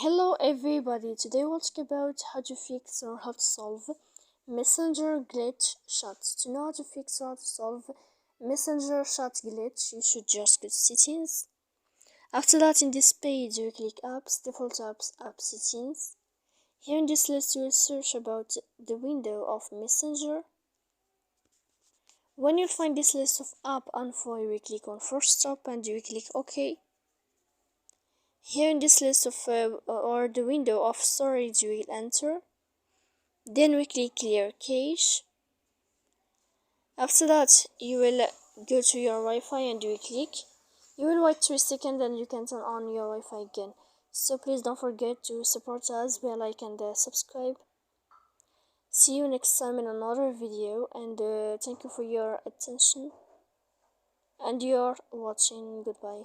Hello everybody, today we'll talk about how to fix or how to solve messenger glitch shots. To know how to fix or how to solve messenger shot glitch, you should just go to settings. After that, in this page you click apps, default apps, app settings. Here in this list you will search about the window of messenger. When you find this list of app info, you will click on first stop and you will click OK. Here in this list of or the window of storage you will enter. Then we click clear cache. After that you will go to your Wi-Fi and you will click. You will wait 3 seconds and you can turn on your Wi-Fi again. So please don't forget to support us by like and subscribe. See you next time in another video, and thank you for your attention and your watching. Goodbye.